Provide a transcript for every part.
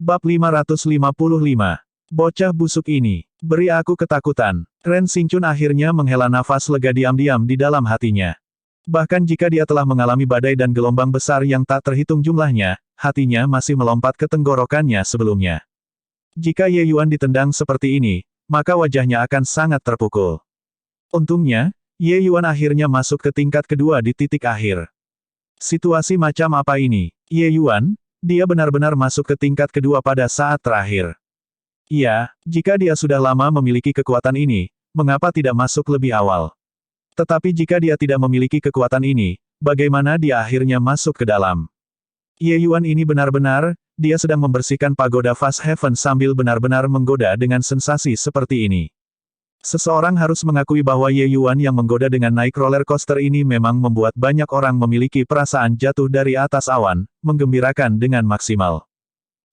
Bab 555. Bocah busuk ini, beri aku ketakutan. Ren Xingchun akhirnya menghela nafas lega diam-diam di dalam hatinya. Bahkan jika dia telah mengalami badai dan gelombang besar yang tak terhitung jumlahnya, hatinya masih melompat ke tenggorokannya sebelumnya. Jika Ye Yuan ditendang seperti ini, maka wajahnya akan sangat terpukul. Untungnya, Ye Yuan akhirnya masuk ke tingkat kedua di titik akhir. Situasi macam apa ini? Ye Yuan, dia benar-benar masuk ke tingkat kedua pada saat terakhir. Iya, jika dia sudah lama memiliki kekuatan ini, mengapa tidak masuk lebih awal? Tetapi jika dia tidak memiliki kekuatan ini, bagaimana dia akhirnya masuk ke dalam? Ye Yuan ini benar-benar, dia sedang membersihkan pagoda Fast Heaven sambil benar-benar menggoda dengan sensasi seperti ini. Seseorang harus mengakui bahwa Ye Yuan yang menggoda dengan naik roller coaster ini memang membuat banyak orang memiliki perasaan jatuh dari atas awan, menggembirakan dengan maksimal.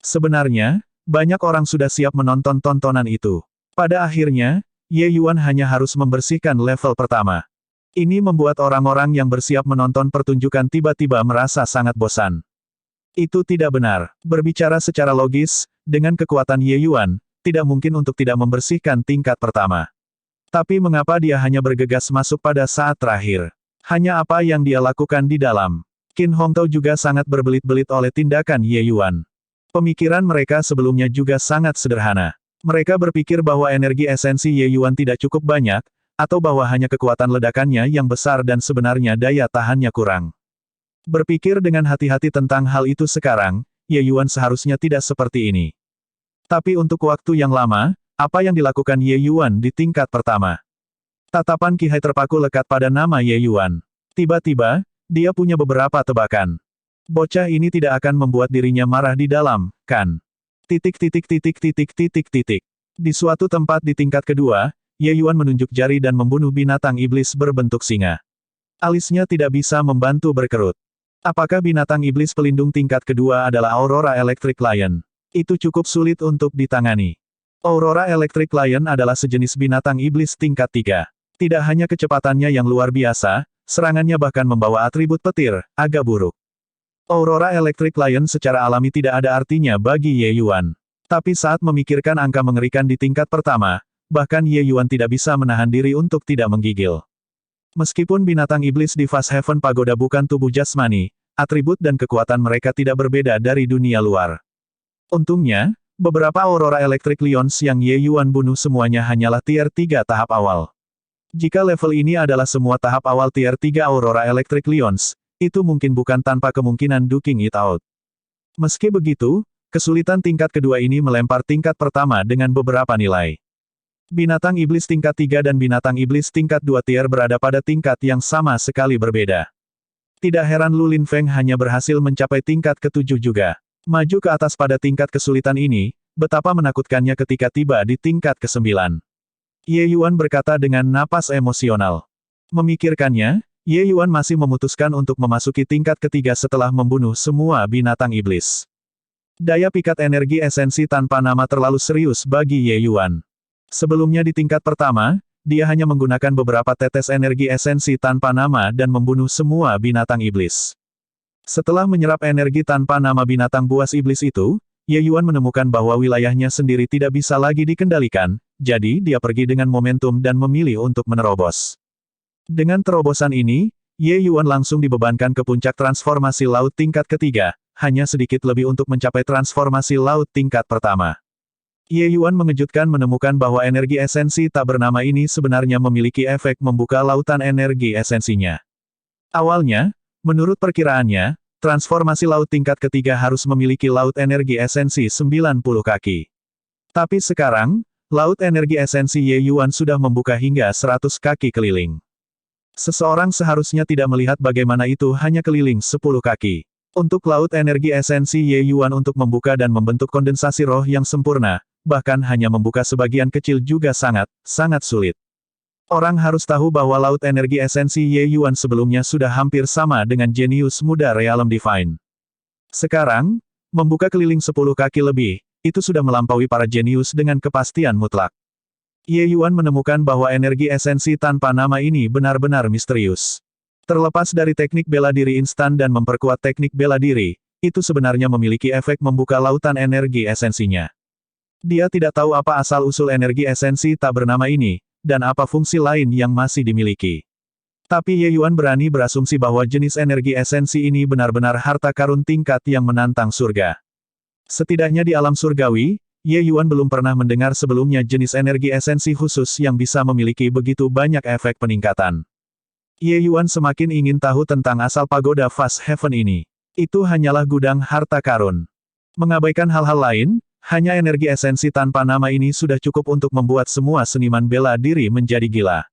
Sebenarnya, banyak orang sudah siap menonton tontonan itu. Pada akhirnya, Ye Yuan hanya harus membersihkan level pertama. Ini membuat orang-orang yang bersiap menonton pertunjukan tiba-tiba merasa sangat bosan. Itu tidak benar. Berbicara secara logis, dengan kekuatan Ye Yuan, tidak mungkin untuk tidak membersihkan tingkat pertama. Tapi mengapa dia hanya bergegas masuk pada saat terakhir? Hanya apa yang dia lakukan di dalam? Qin Hongtao juga sangat berbelit-belit oleh tindakan Ye Yuan. Pemikiran mereka sebelumnya juga sangat sederhana. Mereka berpikir bahwa energi esensi Ye Yuan tidak cukup banyak, atau bahwa hanya kekuatan ledakannya yang besar dan sebenarnya daya tahannya kurang. Berpikir dengan hati-hati tentang hal itu sekarang, Ye Yuan seharusnya tidak seperti ini. Tapi untuk waktu yang lama, apa yang dilakukan Ye Yuan di tingkat pertama? Tatapan Qi Hai terpaku lekat pada nama Ye Yuan. Tiba-tiba, dia punya beberapa tebakan. Bocah ini tidak akan membuat dirinya marah di dalam, kan? Titik. Di suatu tempat di tingkat kedua, Ye Yuan menunjuk jari dan membunuh binatang iblis berbentuk singa. Alisnya tidak bisa membantu berkerut. Apakah binatang iblis pelindung tingkat kedua adalah Aurora Electric Lion? Itu cukup sulit untuk ditangani. Aurora Electric Lion adalah sejenis binatang iblis tingkat 3. Tidak hanya kecepatannya yang luar biasa, serangannya bahkan membawa atribut petir, agak buruk. Aurora Electric Lion secara alami tidak ada artinya bagi Ye Yuan. Tapi saat memikirkan angka mengerikan di tingkat pertama, bahkan Ye Yuan tidak bisa menahan diri untuk tidak menggigil. Meskipun binatang iblis di Fast Heaven Pagoda bukan tubuh jasmani, atribut dan kekuatan mereka tidak berbeda dari dunia luar. Untungnya, beberapa Aurora Electric Lions yang Ye Yuan bunuh semuanya hanyalah tier 3 tahap awal. Jika level ini adalah semua tahap awal tier 3 Aurora Electric Lions, itu mungkin bukan tanpa kemungkinan duking it out. Meski begitu, kesulitan tingkat kedua ini melempar tingkat pertama dengan beberapa nilai. Binatang iblis tingkat 3 dan binatang iblis tingkat 2 tier berada pada tingkat yang sama sekali berbeda. Tidak heran Lu Linfeng hanya berhasil mencapai tingkat ke-7 juga. Maju ke atas pada tingkat kesulitan ini, betapa menakutkannya ketika tiba di tingkat ke-9. Ye Yuan berkata dengan napas emosional. Memikirkannya, Ye Yuan masih memutuskan untuk memasuki tingkat ketiga setelah membunuh semua binatang iblis. Daya pikat energi esensi tanpa nama terlalu serius bagi Ye Yuan. Sebelumnya di tingkat pertama, dia hanya menggunakan beberapa tetes energi esensi tanpa nama dan membunuh semua binatang iblis. Setelah menyerap energi tanpa nama binatang buas iblis itu, Ye Yuan menemukan bahwa wilayahnya sendiri tidak bisa lagi dikendalikan, jadi dia pergi dengan momentum dan memilih untuk menerobos. Dengan terobosan ini, Ye Yuan langsung dibebankan ke puncak transformasi laut tingkat ketiga, hanya sedikit lebih untuk mencapai transformasi laut tingkat pertama. Ye Yuan mengejutkan menemukan bahwa energi esensi tak bernama ini sebenarnya memiliki efek membuka lautan energi esensinya. Awalnya, menurut perkiraannya, transformasi laut tingkat ketiga harus memiliki laut energi esensi 90 kaki. Tapi sekarang, laut energi esensi Ye Yuan sudah membuka hingga 100 kaki keliling. Seseorang seharusnya tidak melihat bagaimana itu hanya keliling 10 kaki. Untuk laut energi esensi Ye Yuan untuk membuka dan membentuk kondensasi roh yang sempurna, bahkan hanya membuka sebagian kecil juga sangat sulit. Orang harus tahu bahwa laut energi esensi Ye Yuan sebelumnya sudah hampir sama dengan jenius muda Realm Divine. Sekarang, membuka keliling 10 kaki lebih, itu sudah melampaui para jenius dengan kepastian mutlak. Ye Yuan menemukan bahwa energi esensi tanpa nama ini benar-benar misterius. Terlepas dari teknik bela diri instan dan memperkuat teknik bela diri, itu sebenarnya memiliki efek membuka lautan energi esensinya. Dia tidak tahu apa asal-usul energi esensi tak bernama ini, dan apa fungsi lain yang masih dimiliki. Tapi Ye Yuan berani berasumsi bahwa jenis energi esensi ini benar-benar harta karun tingkat yang menantang surga. Setidaknya di alam surgawi, Ye Yuan belum pernah mendengar sebelumnya jenis energi esensi khusus yang bisa memiliki begitu banyak efek peningkatan. Ye Yuan semakin ingin tahu tentang asal pagoda Fast Heaven ini. Itu hanyalah gudang harta karun. Mengabaikan hal-hal lain, hanya energi esensi tanpa nama ini sudah cukup untuk membuat semua seniman bela diri menjadi gila.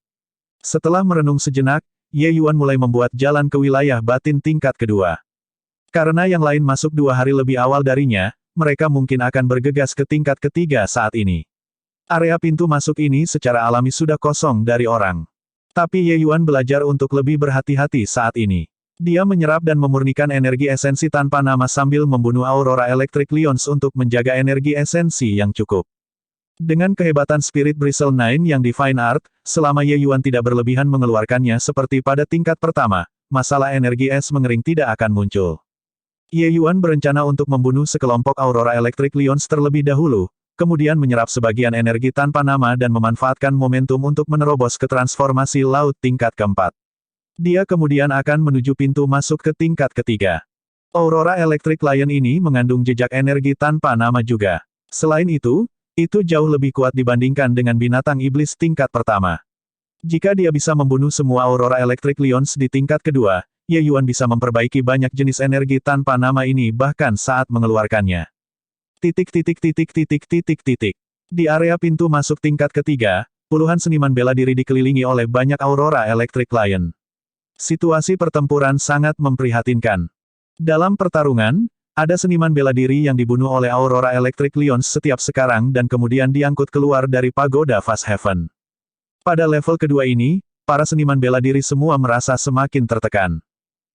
Setelah merenung sejenak, Ye Yuan mulai membuat jalan ke wilayah batin tingkat kedua. Karena yang lain masuk 2 hari lebih awal darinya, mereka mungkin akan bergegas ke tingkat ketiga saat ini. Area pintu masuk ini secara alami sudah kosong dari orang. Tapi Ye Yuan belajar untuk lebih berhati-hati saat ini. Dia menyerap dan memurnikan energi esensi tanpa nama sambil membunuh Aurora Electric Lions untuk menjaga energi esensi yang cukup. Dengan kehebatan Spirit Bristle 9 yang Divine Art, selama Ye Yuan tidak berlebihan mengeluarkannya seperti pada tingkat pertama, masalah energi es mengering tidak akan muncul. Ye Yuan berencana untuk membunuh sekelompok Aurora Electric Lions terlebih dahulu, kemudian menyerap sebagian energi tanpa nama dan memanfaatkan momentum untuk menerobos ke transformasi laut tingkat keempat. Dia kemudian akan menuju pintu masuk ke tingkat ketiga. Aurora Electric Lion ini mengandung jejak energi tanpa nama juga. Selain itu jauh lebih kuat dibandingkan dengan binatang iblis tingkat pertama. Jika dia bisa membunuh semua Aurora Electric Lions di tingkat kedua, Ye Yuan bisa memperbaiki banyak jenis energi tanpa nama ini bahkan saat mengeluarkannya. Di area pintu masuk tingkat ketiga, puluhan seniman bela diri dikelilingi oleh banyak Aurora Electric Lion. Situasi pertempuran sangat memprihatinkan. Dalam pertarungan, ada seniman bela diri yang dibunuh oleh Aurora Electric Lions setiap sekarang dan kemudian diangkut keluar dari pagoda Fast Heaven. Pada level kedua ini, para seniman bela diri semua merasa semakin tertekan.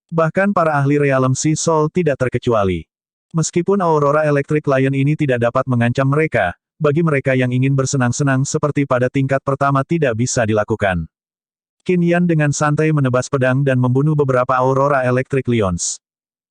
Bahkan para ahli Realm Sea Soul tidak terkecuali. Meskipun Aurora Electric Lion ini tidak dapat mengancam mereka, bagi mereka yang ingin bersenang-senang seperti pada tingkat pertama tidak bisa dilakukan. Qin Yan dengan santai menebas pedang dan membunuh beberapa Aurora Electric Lions.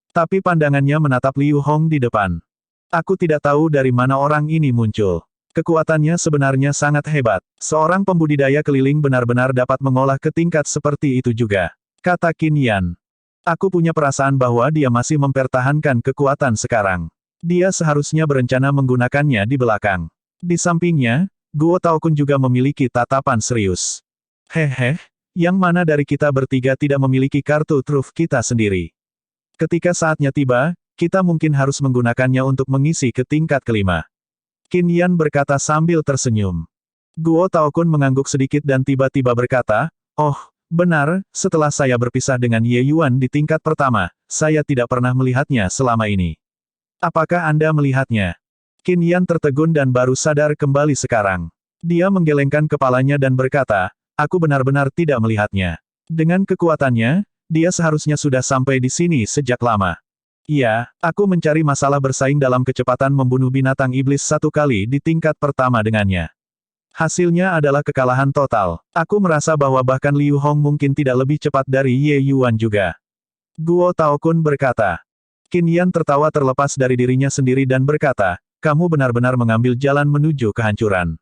Tapi pandangannya menatap Liu Hong di depan. Aku tidak tahu dari mana orang ini muncul. Kekuatannya sebenarnya sangat hebat. Seorang pembudidaya keliling benar-benar dapat mengolah ke tingkat seperti itu juga. Kata Qin Yan. Aku punya perasaan bahwa dia masih mempertahankan kekuatan sekarang. Dia seharusnya berencana menggunakannya di belakang. Di sampingnya, Guo Taokun juga memiliki tatapan serius. Hehe. Yang mana dari kita bertiga tidak memiliki kartu truf kita sendiri? Ketika saatnya tiba, kita mungkin harus menggunakannya untuk mengisi ke tingkat kelima. Qin Yan berkata sambil tersenyum. Guo Taokun mengangguk sedikit dan tiba-tiba berkata, "Oh, benar, setelah saya berpisah dengan Ye Yuan di tingkat pertama, saya tidak pernah melihatnya selama ini. Apakah Anda melihatnya?" Qin Yan tertegun dan baru sadar kembali sekarang. Dia menggelengkan kepalanya dan berkata, "Aku benar-benar tidak melihatnya. Dengan kekuatannya, dia seharusnya sudah sampai di sini sejak lama. Iya, aku mencari masalah bersaing dalam kecepatan membunuh binatang iblis 1 kali di tingkat pertama dengannya. Hasilnya adalah kekalahan total. Aku merasa bahwa bahkan Liu Hong mungkin tidak lebih cepat dari Ye Yuan juga." Guo Taokun berkata. Qin Yan tertawa terlepas dari dirinya sendiri dan berkata, "Kamu benar-benar mengambil jalan menuju kehancuran."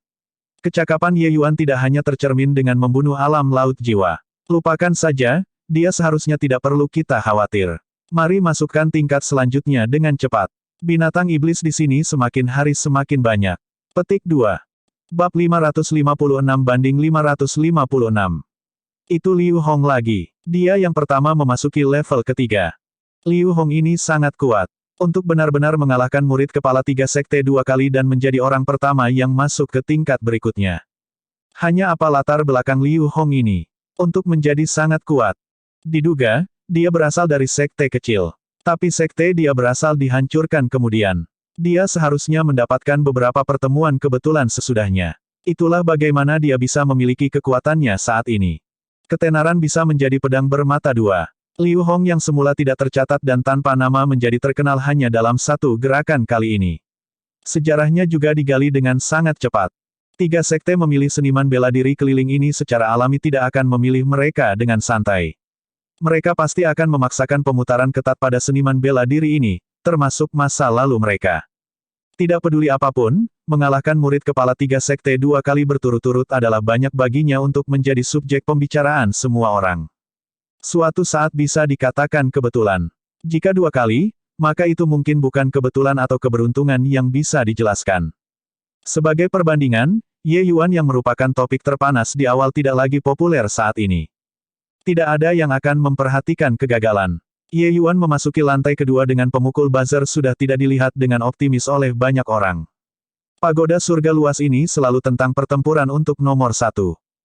Kecakapan Ye Yuan tidak hanya tercermin dengan membunuh alam laut jiwa. Lupakan saja, dia seharusnya tidak perlu kita khawatir. Mari masukkan tingkat selanjutnya dengan cepat. Binatang iblis di sini semakin hari semakin banyak. Petik 2. Bab 556/556. Itu Liu Hong lagi. Dia yang pertama memasuki level ketiga. Liu Hong ini sangat kuat. Untuk benar-benar mengalahkan murid kepala 3 sekte 2 kali dan menjadi orang pertama yang masuk ke tingkat berikutnya. Hanya apa latar belakang Liu Hong ini? Untuk menjadi sangat kuat. Diduga, dia berasal dari sekte kecil. Tapi sekte dia berasal dihancurkan kemudian. Dia seharusnya mendapatkan beberapa pertemuan kebetulan sesudahnya. Itulah bagaimana dia bisa memiliki kekuatannya saat ini. Ketenaran bisa menjadi pedang bermata dua. Liu Hong yang semula tidak tercatat dan tanpa nama menjadi terkenal hanya dalam satu gerakan kali ini. Sejarahnya juga digali dengan sangat cepat. 3 sekte memilih seniman bela diri keliling ini secara alami tidak akan memilih mereka dengan santai. Mereka pasti akan memaksakan pemutaran ketat pada seniman bela diri ini, termasuk masa lalu mereka. Tidak peduli apapun, mengalahkan murid kepala 3 sekte 2 kali berturut-turut adalah banyak baginya untuk menjadi subjek pembicaraan semua orang. Suatu saat bisa dikatakan kebetulan. Jika 2 kali, maka itu mungkin bukan kebetulan atau keberuntungan yang bisa dijelaskan. Sebagai perbandingan, Ye Yuan yang merupakan topik terpanas di awal tidak lagi populer saat ini. Tidak ada yang akan memperhatikan kegagalan. Ye Yuan memasuki lantai kedua dengan pemukul buzzer sudah tidak dilihat dengan optimis oleh banyak orang. Pagoda surga luas ini selalu tentang pertempuran untuk nomor 1.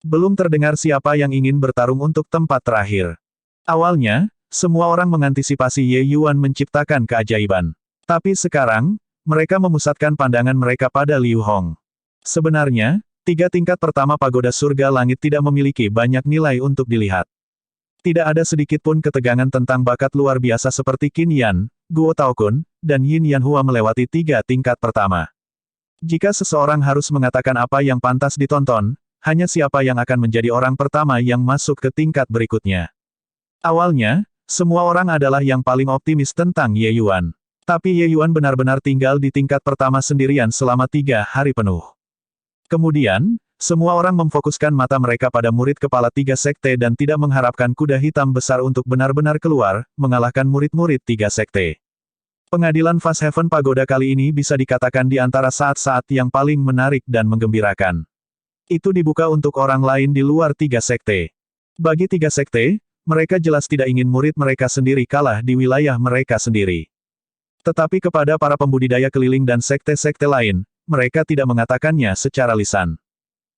Belum terdengar siapa yang ingin bertarung untuk tempat terakhir. Awalnya, semua orang mengantisipasi Ye Yuan menciptakan keajaiban. Tapi sekarang, mereka memusatkan pandangan mereka pada Liu Hong. Sebenarnya, 3 tingkat pertama pagoda surga langit tidak memiliki banyak nilai untuk dilihat. Tidak ada sedikit pun ketegangan tentang bakat luar biasa seperti Qin Yan, Guo Taokun, dan Yin Yanhua melewati 3 tingkat pertama. Jika seseorang harus mengatakan apa yang pantas ditonton, hanya siapa yang akan menjadi orang pertama yang masuk ke tingkat berikutnya. Awalnya, semua orang adalah yang paling optimis tentang Ye Yuan. Tapi Ye Yuan benar-benar tinggal di tingkat pertama sendirian selama 3 hari penuh. Kemudian, semua orang memfokuskan mata mereka pada murid kepala 3 sekte dan tidak mengharapkan kuda hitam besar untuk benar-benar keluar, mengalahkan murid-murid 3 sekte. Pengadilan Fast Heaven Pagoda kali ini bisa dikatakan di antara saat-saat yang paling menarik dan menggembirakan. Itu dibuka untuk orang lain di luar 3 sekte. Bagi 3 sekte, mereka jelas tidak ingin murid mereka sendiri kalah di wilayah mereka sendiri. Tetapi kepada para pembudidaya keliling dan sekte-sekte lain, mereka tidak mengatakannya secara lisan.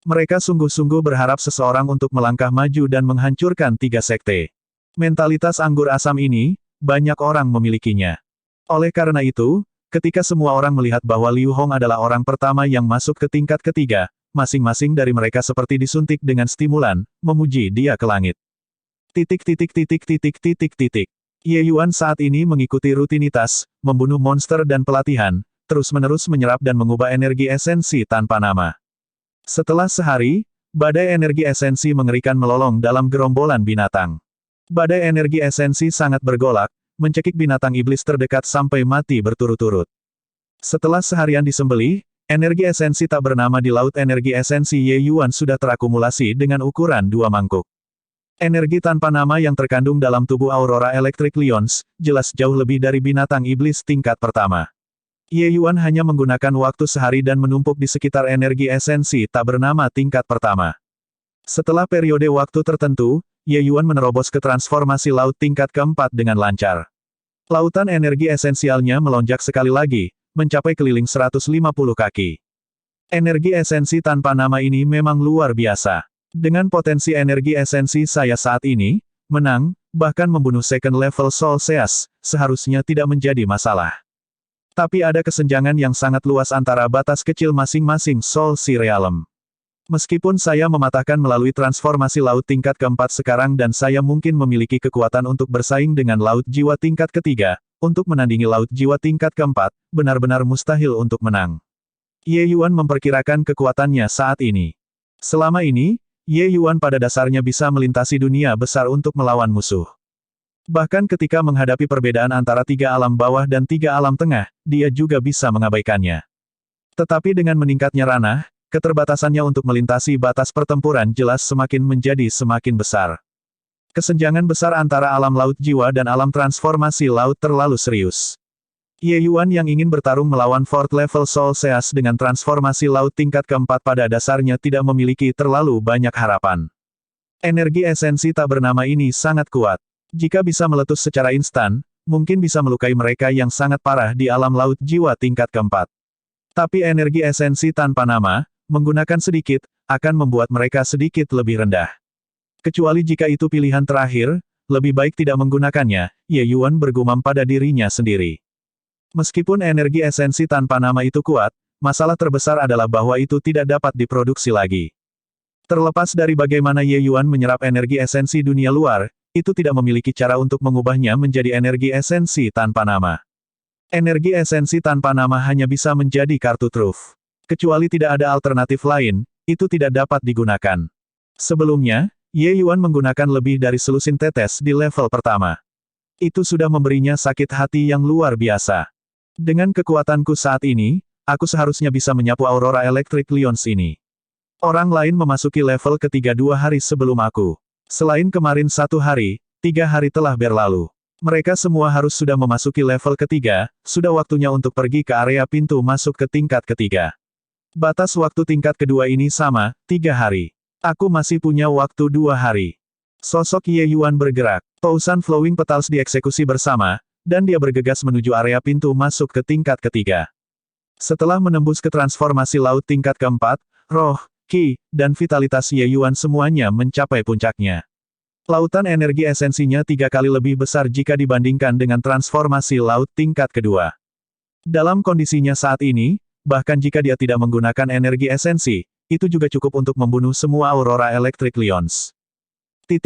Mereka sungguh-sungguh berharap seseorang untuk melangkah maju dan menghancurkan 3 sekte. Mentalitas anggur asam ini, banyak orang memilikinya. Oleh karena itu, ketika semua orang melihat bahwa Liu Hong adalah orang pertama yang masuk ke tingkat ketiga, masing-masing dari mereka seperti disuntik dengan stimulan, memuji dia ke langit. Ye Yuan saat ini mengikuti rutinitas, membunuh monster dan pelatihan, terus-menerus menyerap dan mengubah energi esensi tanpa nama. Setelah sehari, badai energi esensi mengerikan melolong dalam gerombolan binatang. Badai energi esensi sangat bergolak, mencekik binatang iblis terdekat sampai mati berturut-turut. Setelah seharian disembelih, energi esensi tak bernama di laut energi esensi Ye Yuan sudah terakumulasi dengan ukuran 2 mangkuk. Energi tanpa nama yang terkandung dalam tubuh Aurora Electric Lions, jelas jauh lebih dari binatang iblis tingkat pertama. Ye Yuan hanya menggunakan waktu sehari dan menumpuk di sekitar energi esensi tak bernama tingkat pertama. Setelah periode waktu tertentu, Ye Yuan menerobos ke transformasi laut tingkat keempat dengan lancar. Lautan energi esensialnya melonjak sekali lagi, mencapai keliling 150 kaki. Energi esensi tanpa nama ini memang luar biasa. Dengan potensi energi esensi saya saat ini, menang, bahkan membunuh second level Soul Seas, seharusnya tidak menjadi masalah. Tapi ada kesenjangan yang sangat luas antara batas kecil masing-masing Soul Sea Realm. Meskipun saya mematahkan melalui transformasi laut tingkat keempat sekarang dan saya mungkin memiliki kekuatan untuk bersaing dengan laut jiwa tingkat ketiga, untuk menandingi laut jiwa tingkat keempat, benar-benar mustahil untuk menang. Ye Yuan memperkirakan kekuatannya saat ini. Selama ini, Ye Yuan pada dasarnya bisa melintasi dunia besar untuk melawan musuh. Bahkan ketika menghadapi perbedaan antara 3 alam bawah dan 3 alam tengah, dia juga bisa mengabaikannya. Tetapi dengan meningkatnya ranah, keterbatasannya untuk melintasi batas pertempuran jelas semakin menjadi semakin besar. Kesenjangan besar antara alam laut jiwa dan alam transformasi laut terlalu serius. Ye Yuan yang ingin bertarung melawan 4th level Soul Seas dengan transformasi laut tingkat keempat pada dasarnya tidak memiliki terlalu banyak harapan. Energi esensi tak bernama ini sangat kuat. Jika bisa meletus secara instan, mungkin bisa melukai mereka yang sangat parah di alam laut jiwa tingkat keempat. Tapi energi esensi tanpa nama, menggunakan sedikit, akan membuat mereka sedikit lebih rendah. Kecuali jika itu pilihan terakhir, lebih baik tidak menggunakannya, Ye Yuan bergumam pada dirinya sendiri. Meskipun energi esensi tanpa nama itu kuat, masalah terbesar adalah bahwa itu tidak dapat diproduksi lagi. Terlepas dari bagaimana Ye Yuan menyerap energi esensi dunia luar, itu tidak memiliki cara untuk mengubahnya menjadi energi esensi tanpa nama. Energi esensi tanpa nama hanya bisa menjadi kartu truf. Kecuali tidak ada alternatif lain, itu tidak dapat digunakan. Sebelumnya, Ye Yuan menggunakan lebih dari selusin tetes di level pertama. Itu sudah memberinya sakit hati yang luar biasa. Dengan kekuatanku saat ini, aku seharusnya bisa menyapu Aurora Electric Lions ini. Orang lain memasuki level ketiga 2 hari sebelum aku. Selain kemarin 1 hari, 3 hari telah berlalu. Mereka semua harus sudah memasuki level ketiga, sudah waktunya untuk pergi ke area pintu masuk ke tingkat ketiga. Batas waktu tingkat kedua ini sama, 3 hari. Aku masih punya waktu 2 hari. Sosok Ye Yuan bergerak. Tousan Flowing Petals dieksekusi bersama, dan dia bergegas menuju area pintu masuk ke tingkat ketiga. Setelah menembus ke transformasi laut tingkat keempat, roh, ki, dan vitalitas Ye Yuan semuanya mencapai puncaknya. Lautan energi esensinya 3 kali lebih besar jika dibandingkan dengan transformasi laut tingkat kedua. Dalam kondisinya saat ini, bahkan jika dia tidak menggunakan energi esensi, itu juga cukup untuk membunuh semua Aurora Electric Lions. 2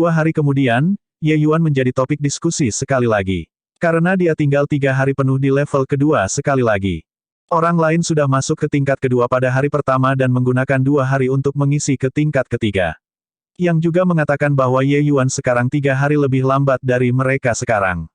hari kemudian, Ye Yuan menjadi topik diskusi sekali lagi. Karena dia tinggal 3 hari penuh di level kedua sekali lagi. Orang lain sudah masuk ke tingkat kedua pada hari pertama dan menggunakan 2 hari untuk mengisi ke tingkat ketiga. Yang juga mengatakan bahwa Ye Yuan sekarang 3 hari lebih lambat dari mereka sekarang.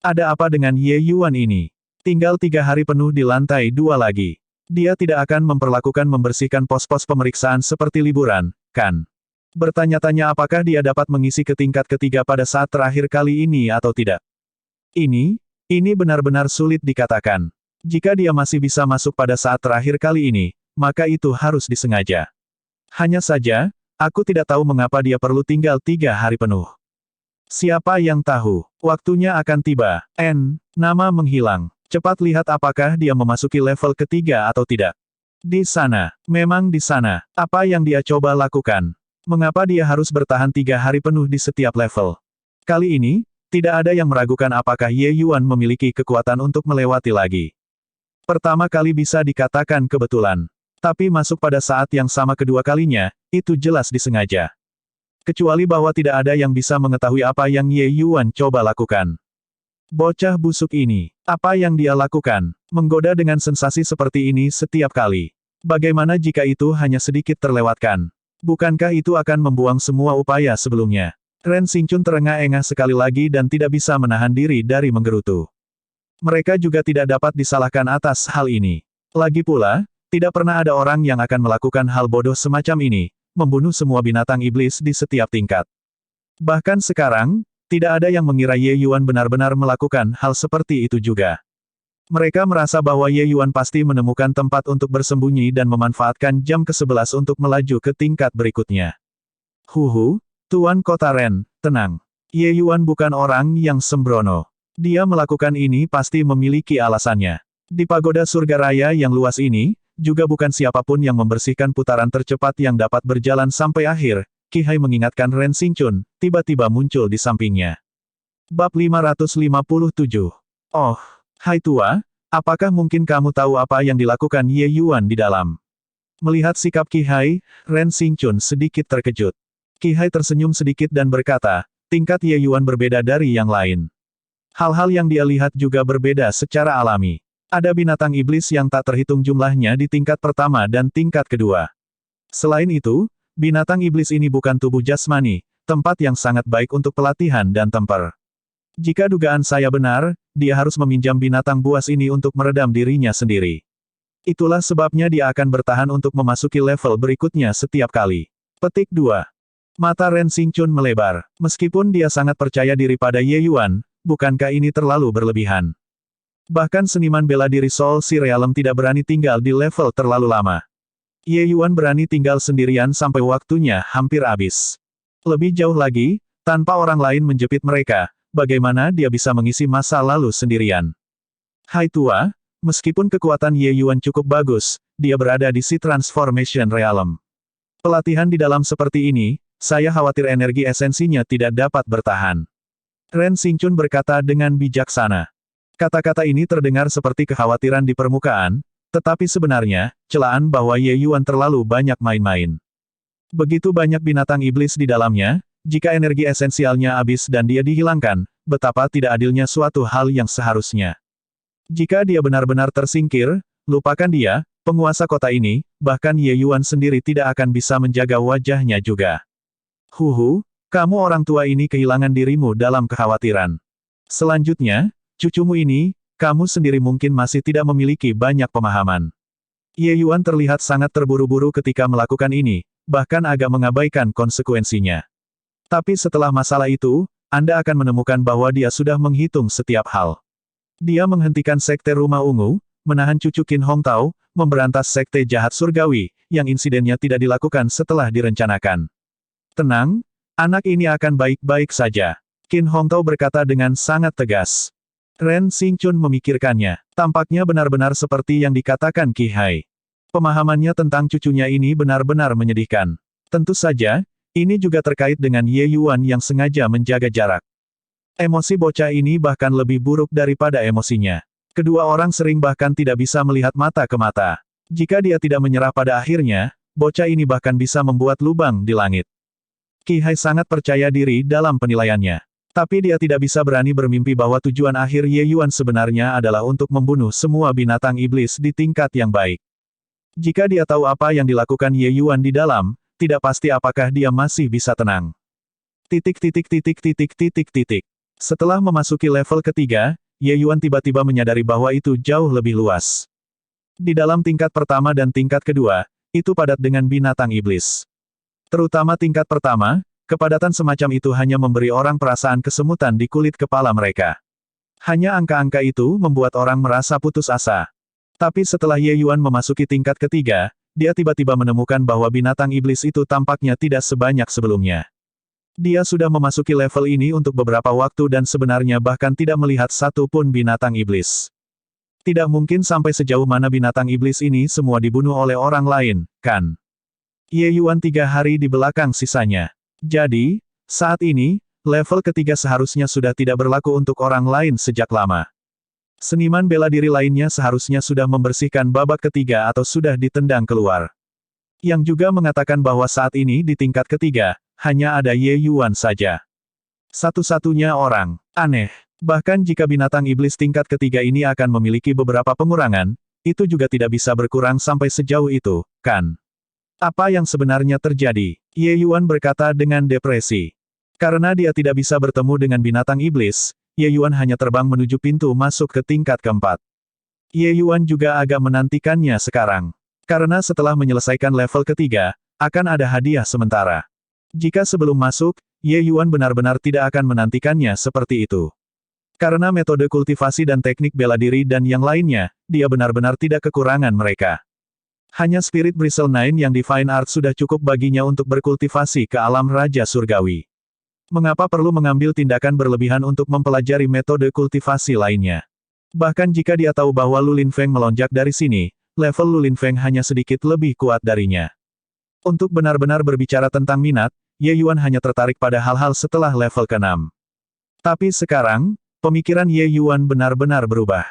Ada apa dengan Ye Yuan ini? Tinggal 3 hari penuh di lantai 2 lagi. Dia tidak akan memperlakukan membersihkan pos-pos pemeriksaan seperti liburan, kan? Bertanya-tanya apakah dia dapat mengisi ke tingkat ketiga pada saat terakhir kali ini atau tidak. Ini benar-benar sulit dikatakan. Jika dia masih bisa masuk pada saat terakhir kali ini, maka itu harus disengaja. Hanya saja, aku tidak tahu mengapa dia perlu tinggal 3 hari penuh. Siapa yang tahu, waktunya akan tiba. Nama menghilang. Cepat lihat apakah dia memasuki level ketiga atau tidak. Di sana, memang di sana. Apa yang dia coba lakukan? Mengapa dia harus bertahan 3 hari penuh di setiap level? Kali ini, tidak ada yang meragukan apakah Ye Yuan memiliki kekuatan untuk melewati lagi. Pertama kali bisa dikatakan kebetulan. Tapi masuk pada saat yang sama kedua kalinya, itu jelas disengaja. Kecuali bahwa tidak ada yang bisa mengetahui apa yang Ye Yuan coba lakukan. Bocah busuk ini, apa yang dia lakukan? Menggoda dengan sensasi seperti ini setiap kali. Bagaimana jika itu hanya sedikit terlewatkan? Bukankah itu akan membuang semua upaya sebelumnya? Ren Xingchun terengah-engah sekali lagi dan tidak bisa menahan diri dari menggerutu. Mereka juga tidak dapat disalahkan atas hal ini. Lagi pula, tidak pernah ada orang yang akan melakukan hal bodoh semacam ini, membunuh semua binatang iblis di setiap tingkat. Bahkan sekarang, tidak ada yang mengira Ye Yuan benar-benar melakukan hal seperti itu juga. Mereka merasa bahwa Ye Yuan pasti menemukan tempat untuk bersembunyi dan memanfaatkan jam ke-11 untuk melaju ke tingkat berikutnya. Tuan Kota Ren, tenang. Ye Yuan bukan orang yang sembrono. Dia melakukan ini pasti memiliki alasannya. Di pagoda surga raya yang luas ini, juga bukan siapapun yang membersihkan putaran tercepat yang dapat berjalan sampai akhir. Qi Hai mengingatkan Ren Xingchun, tiba-tiba muncul di sampingnya. Bab 557. Oh, hai tua, apakah mungkin kamu tahu apa yang dilakukan Ye Yuan di dalam? Melihat sikap Qi Hai, Ren Xingchun sedikit terkejut. Qi Hai tersenyum sedikit dan berkata, tingkat Ye Yuan berbeda dari yang lain. Hal-hal yang dia lihat juga berbeda secara alami. Ada binatang iblis yang tak terhitung jumlahnya di tingkat pertama dan tingkat kedua. Selain itu, binatang iblis ini bukan tubuh jasmani, tempat yang sangat baik untuk pelatihan dan temper. Jika dugaan saya benar, dia harus meminjam binatang buas ini untuk meredam dirinya sendiri. Itulah sebabnya dia akan bertahan untuk memasuki level berikutnya setiap kali. Petik 2. Mata Ren Xingchun melebar. Meskipun dia sangat percaya diri pada Ye Yuan, bukankah ini terlalu berlebihan? Bahkan seniman bela diri Soul Sea Realm tidak berani tinggal di level terlalu lama. Ye Yuan berani tinggal sendirian sampai waktunya hampir habis. Lebih jauh lagi, tanpa orang lain menjepit mereka, bagaimana dia bisa mengisi masa lalu sendirian? Hai tua, meskipun kekuatan Ye Yuan cukup bagus, dia berada di Sea Transformation Realm. Pelatihan di dalam seperti ini, saya khawatir energi esensinya tidak dapat bertahan. Ren Xingchun berkata dengan bijaksana. Kata-kata ini terdengar seperti kekhawatiran di permukaan, tetapi sebenarnya, celaan bahwa Ye Yuan terlalu banyak main-main. Begitu banyak binatang iblis di dalamnya, jika energi esensialnya habis dan dia dihilangkan, betapa tidak adilnya suatu hal yang seharusnya. Jika dia benar-benar tersingkir, lupakan dia, penguasa kota ini, bahkan Ye Yuan sendiri tidak akan bisa menjaga wajahnya juga. Kamu orang tua ini kehilangan dirimu dalam kekhawatiran. Selanjutnya, cucumu ini, kamu sendiri mungkin masih tidak memiliki banyak pemahaman. Ye Yuan terlihat sangat terburu-buru ketika melakukan ini, bahkan agak mengabaikan konsekuensinya. Tapi setelah masalah itu, Anda akan menemukan bahwa dia sudah menghitung setiap hal. Dia menghentikan Sekte Rumah Ungu, menahan cucu Qin Hongtao, memberantas Sekte Jahat Surgawi, yang insidennya tidak dilakukan setelah direncanakan. Tenang, anak ini akan baik-baik saja. Qin Hongtao berkata dengan sangat tegas. Ren Xingchun memikirkannya. Tampaknya benar-benar seperti yang dikatakan Qi Hai. Pemahamannya tentang cucunya ini benar-benar menyedihkan. Tentu saja, ini juga terkait dengan Ye Yuan yang sengaja menjaga jarak. Emosi bocah ini bahkan lebih buruk daripada emosinya. Kedua orang sering bahkan tidak bisa melihat mata ke mata. Jika dia tidak menyerah pada akhirnya, bocah ini bahkan bisa membuat lubang di langit. Qi Hai sangat percaya diri dalam penilaiannya. Tapi dia tidak bisa berani bermimpi bahwa tujuan akhir Ye Yuan sebenarnya adalah untuk membunuh semua binatang iblis di tingkat yang baik. Jika dia tahu apa yang dilakukan Ye Yuan di dalam, tidak pasti apakah dia masih bisa tenang. Setelah memasuki level ketiga, Ye Yuan tiba-tiba menyadari bahwa itu jauh lebih luas. Di dalam tingkat pertama dan tingkat kedua, itu padat dengan binatang iblis. Terutama tingkat pertama, kepadatan semacam itu hanya memberi orang perasaan kesemutan di kulit kepala mereka. Hanya angka-angka itu membuat orang merasa putus asa. Tapi setelah Ye Yuan memasuki tingkat ketiga, dia tiba-tiba menemukan bahwa binatang iblis itu tampaknya tidak sebanyak sebelumnya. Dia sudah memasuki level ini untuk beberapa waktu dan sebenarnya bahkan tidak melihat satu pun binatang iblis. Tidak mungkin sampai sejauh mana binatang iblis ini semua dibunuh oleh orang lain, kan? Ye Yuan 3 hari di belakang sisanya. Jadi, saat ini, level ketiga seharusnya sudah tidak berlaku untuk orang lain sejak lama. Seniman bela diri lainnya seharusnya sudah membersihkan babak ketiga atau sudah ditendang keluar. Yang juga mengatakan bahwa saat ini di tingkat ketiga, hanya ada Ye Yuan saja. Satu-satunya orang. Aneh. Bahkan jika binatang iblis tingkat ketiga ini akan memiliki beberapa pengurangan, itu juga tidak bisa berkurang sampai sejauh itu, kan? Apa yang sebenarnya terjadi? Ye Yuan berkata dengan depresi. Karena dia tidak bisa bertemu dengan binatang iblis, Ye Yuan hanya terbang menuju pintu masuk ke tingkat keempat. Ye Yuan juga agak menantikannya sekarang. Karena setelah menyelesaikan level ketiga, akan ada hadiah sementara. Jika sebelum masuk, Ye Yuan benar-benar tidak akan menantikannya seperti itu. Karena metode kultivasi dan teknik bela diri dan yang lainnya, dia benar-benar tidak kekurangan mereka. Hanya Spirit Bristle Nine yang Divine Art sudah cukup baginya untuk berkultivasi ke alam Raja Surgawi. Mengapa perlu mengambil tindakan berlebihan untuk mempelajari metode kultivasi lainnya? Bahkan jika dia tahu bahwa Lulin Feng melonjak dari sini, level Lulin Feng hanya sedikit lebih kuat darinya. Untuk benar-benar berbicara tentang minat, Ye Yuan hanya tertarik pada hal-hal setelah level ke-6. Tapi sekarang, pemikiran Ye Yuan benar-benar berubah.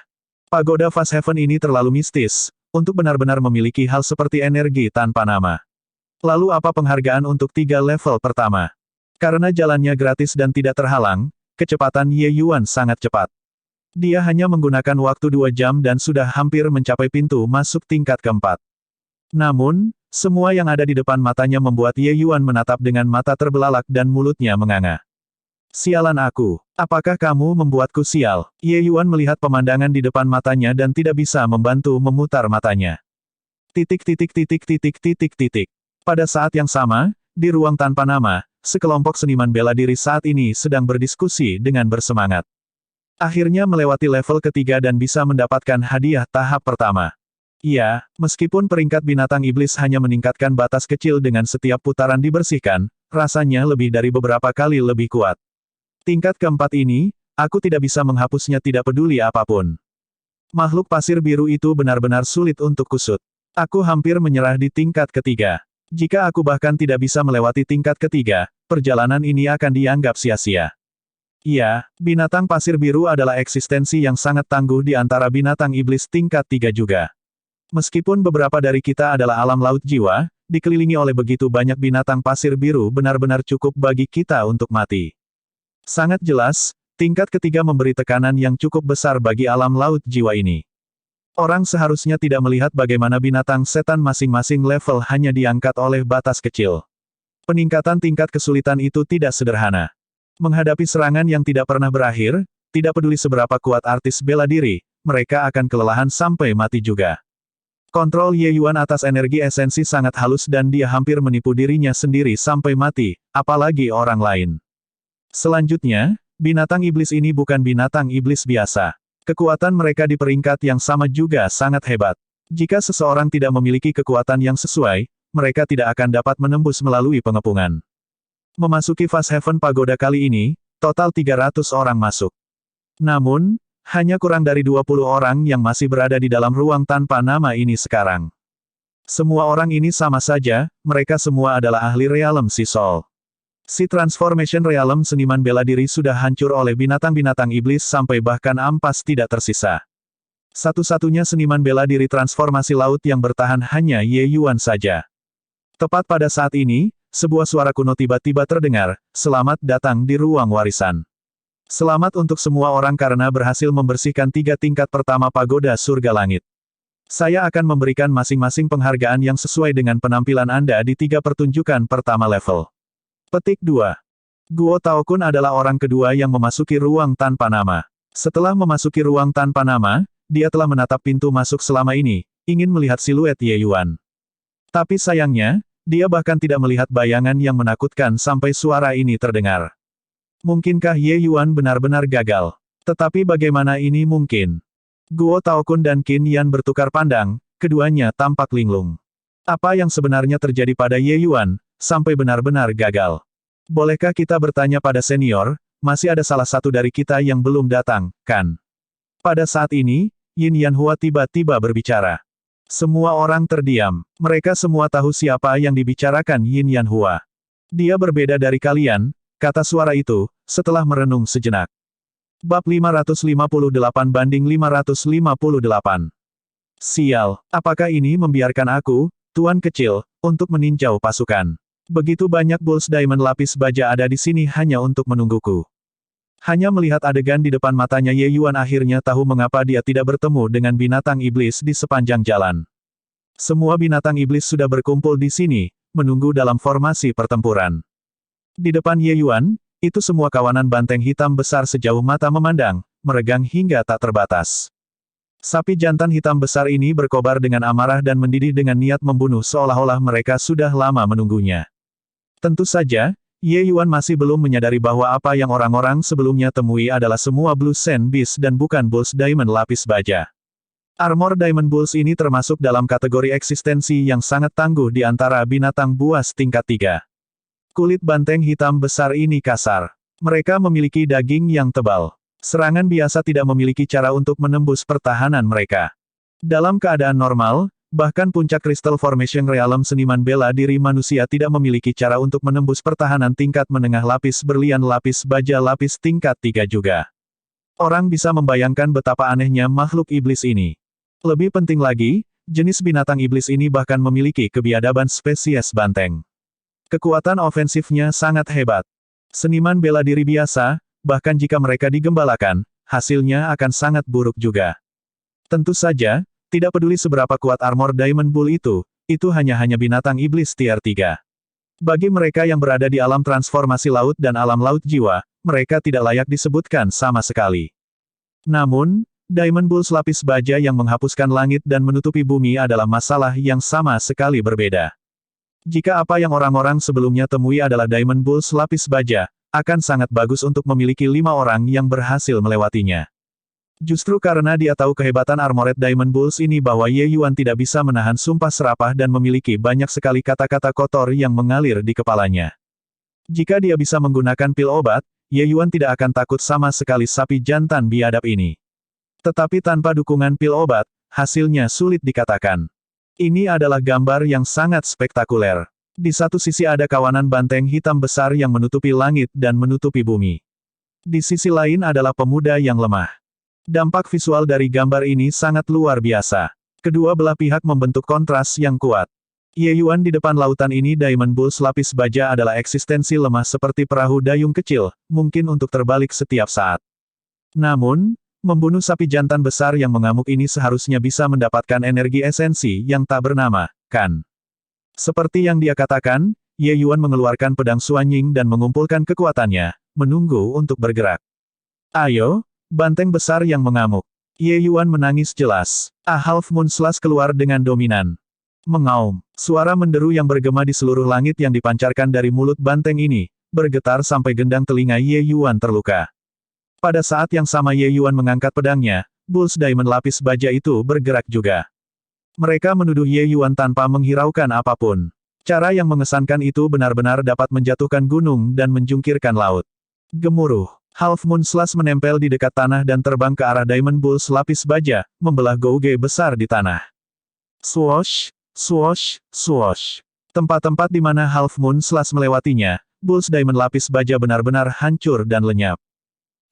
Pagoda Fast Heaven ini terlalu mistis, untuk benar-benar memiliki hal seperti energi tanpa nama. Lalu apa penghargaan untuk 3 level pertama? Karena jalannya gratis dan tidak terhalang, kecepatan Ye Yuan sangat cepat. Dia hanya menggunakan waktu 2 jam dan sudah hampir mencapai pintu masuk tingkat keempat. Namun, semua yang ada di depan matanya membuat Ye Yuan menatap dengan mata terbelalak dan mulutnya menganga. Sialan aku, apakah kamu membuatku sial? Ye Yuan melihat pemandangan di depan matanya dan tidak bisa membantu memutar matanya. Pada saat yang sama, di ruang tanpa nama, sekelompok seniman bela diri saat ini sedang berdiskusi dengan bersemangat. Akhirnya melewati level ketiga dan bisa mendapatkan hadiah tahap pertama. Iya, meskipun peringkat binatang iblis hanya meningkatkan batas kecil dengan setiap putaran dibersihkan, rasanya lebih dari beberapa kali lebih kuat. Tingkat keempat ini, aku tidak bisa menghapusnya tidak peduli apapun. Makhluk pasir biru itu benar-benar sulit untuk kusut. Aku hampir menyerah di tingkat ketiga. Jika aku bahkan tidak bisa melewati tingkat ketiga, perjalanan ini akan dianggap sia-sia. Iya, binatang pasir biru adalah eksistensi yang sangat tangguh di antara binatang iblis tingkat 3 juga. Meskipun beberapa dari kita adalah alam laut jiwa, dikelilingi oleh begitu banyak binatang pasir biru benar-benar cukup bagi kita untuk mati. Sangat jelas, tingkat ketiga memberi tekanan yang cukup besar bagi alam laut jiwa ini. Orang seharusnya tidak melihat bagaimana binatang setan masing-masing level hanya diangkat oleh batas kecil. Peningkatan tingkat kesulitan itu tidak sederhana. Menghadapi serangan yang tidak pernah berakhir, tidak peduli seberapa kuat artis bela diri, mereka akan kelelahan sampai mati juga. Kontrol Ye Yuan atas energi esensi sangat halus dan dia hampir menipu dirinya sendiri sampai mati, apalagi orang lain. Selanjutnya, binatang iblis ini bukan binatang iblis biasa. Kekuatan mereka di peringkat yang sama juga sangat hebat. Jika seseorang tidak memiliki kekuatan yang sesuai, mereka tidak akan dapat menembus melalui pengepungan. Memasuki Fast Heaven Pagoda kali ini, total 300 orang masuk. Namun, hanya kurang dari 20 orang yang masih berada di dalam ruang tanpa nama ini sekarang. Semua orang ini sama saja, mereka semua adalah ahli realem Si Sol. Si Transformation Realm seniman bela diri sudah hancur oleh binatang-binatang iblis sampai bahkan ampas tidak tersisa. Satu-satunya seniman bela diri transformasi laut yang bertahan hanya Ye Yuan saja. Tepat pada saat ini, sebuah suara kuno tiba-tiba terdengar, "Selamat datang di ruang warisan. Selamat untuk semua orang karena berhasil membersihkan 3 tingkat pertama pagoda surga langit. Saya akan memberikan masing-masing penghargaan yang sesuai dengan penampilan Anda di 3 pertunjukan pertama level." Petik 2. Guo Taokun adalah orang kedua yang memasuki ruang tanpa nama. Setelah memasuki ruang tanpa nama, dia telah menatap pintu masuk selama ini, ingin melihat siluet Ye Yuan. Tapi sayangnya, dia bahkan tidak melihat bayangan yang menakutkan sampai suara ini terdengar. Mungkinkah Ye Yuan benar-benar gagal? Tetapi bagaimana ini mungkin? Guo Taokun dan Qin Yan bertukar pandang, keduanya tampak linglung. Apa yang sebenarnya terjadi pada Ye Yuan, sampai benar-benar gagal? Bolehkah kita bertanya pada senior, masih ada salah satu dari kita yang belum datang, kan? Pada saat ini, Yin Yanhua tiba-tiba berbicara. Semua orang terdiam. Mereka semua tahu siapa yang dibicarakan Yin Yanhua. Dia berbeda dari kalian, kata suara itu, setelah merenung sejenak. Bab 558-558. Sial, apakah ini membiarkan aku, Tuan Kecil, untuk meninjau pasukan? Begitu banyak Bulls Diamond lapis baja ada di sini hanya untuk menungguku. Hanya melihat adegan di depan matanya Ye Yuan akhirnya tahu mengapa dia tidak bertemu dengan binatang iblis di sepanjang jalan. Semua binatang iblis sudah berkumpul di sini, menunggu dalam formasi pertempuran. Di depan Ye Yuan, itu semua kawanan banteng hitam besar sejauh mata memandang, meregang hingga tak terbatas. Sapi jantan hitam besar ini berkobar dengan amarah dan mendidih dengan niat membunuh seolah-olah mereka sudah lama menunggunya. Tentu saja, Ye Yuan masih belum menyadari bahwa apa yang orang-orang sebelumnya temui adalah semua Blue Sand Beast dan bukan Bulls Diamond lapis baja. Armor Diamond Bulls ini termasuk dalam kategori eksistensi yang sangat tangguh di antara binatang buas tingkat 3. Kulit banteng hitam besar ini kasar. Mereka memiliki daging yang tebal. Serangan biasa tidak memiliki cara untuk menembus pertahanan mereka. Dalam keadaan normal, bahkan puncak Crystal Formation Realm seniman bela diri manusia tidak memiliki cara untuk menembus pertahanan tingkat menengah lapis berlian lapis baja lapis tingkat 3 juga. Orang bisa membayangkan betapa anehnya makhluk iblis ini. Lebih penting lagi, jenis binatang iblis ini bahkan memiliki kebiadaban spesies banteng. Kekuatan ofensifnya sangat hebat. Seniman bela diri biasa, bahkan jika mereka digembalakan, hasilnya akan sangat buruk juga. Tentu saja, tidak peduli seberapa kuat armor Diamond Bull itu hanya binatang iblis tier 3. Bagi mereka yang berada di alam transformasi laut dan alam laut jiwa, mereka tidak layak disebutkan sama sekali. Namun, Diamond Bulls lapis baja yang menghapuskan langit dan menutupi bumi adalah masalah yang sama sekali berbeda. Jika apa yang orang-orang sebelumnya temui adalah Diamond Bulls lapis baja, akan sangat bagus untuk memiliki 5 orang yang berhasil melewatinya. Justru karena dia tahu kehebatan Armored Diamond Bulls ini bahwa Ye Yuan tidak bisa menahan sumpah serapah dan memiliki banyak sekali kata-kata kotor yang mengalir di kepalanya. Jika dia bisa menggunakan pil obat, Ye Yuan tidak akan takut sama sekali sapi jantan biadab ini. Tetapi tanpa dukungan pil obat, hasilnya sulit dikatakan. Ini adalah gambar yang sangat spektakuler. Di satu sisi ada kawanan banteng hitam besar yang menutupi langit dan menutupi bumi. Di sisi lain adalah pemuda yang lemah. Dampak visual dari gambar ini sangat luar biasa. Kedua belah pihak membentuk kontras yang kuat. Ye Yuan di depan lautan ini Diamond Bulls lapis baja adalah eksistensi lemah seperti perahu dayung kecil, mungkin untuk terbalik setiap saat. Namun, membunuh sapi jantan besar yang mengamuk ini seharusnya bisa mendapatkan energi esensi yang tak bernama, kan? Seperti yang dia katakan, Ye Yuan mengeluarkan pedang Suanying dan mengumpulkan kekuatannya, menunggu untuk bergerak. Ayo, Banteng besar yang mengamuk. Ye Yuan menangis jelas. A Half Moon Slash keluar dengan dominan. Mengaum. Suara menderu yang bergema di seluruh langit yang dipancarkan dari mulut banteng ini, bergetar sampai gendang telinga Ye Yuan terluka. Pada saat yang sama Ye Yuan mengangkat pedangnya, Bulls Diamond lapis baja itu bergerak juga. Mereka menuduh Ye Yuan tanpa menghiraukan apapun. Cara yang mengesankan itu benar-benar dapat menjatuhkan gunung dan menjungkirkan laut. Gemuruh. Half Moon Slash menempel di dekat tanah dan terbang ke arah Diamond Bulls lapis baja, membelah gouge besar di tanah. Swoosh, swoosh, swoosh. Tempat-tempat di mana Half Moon Slash melewatinya, Bulls Diamond lapis baja benar-benar hancur dan lenyap.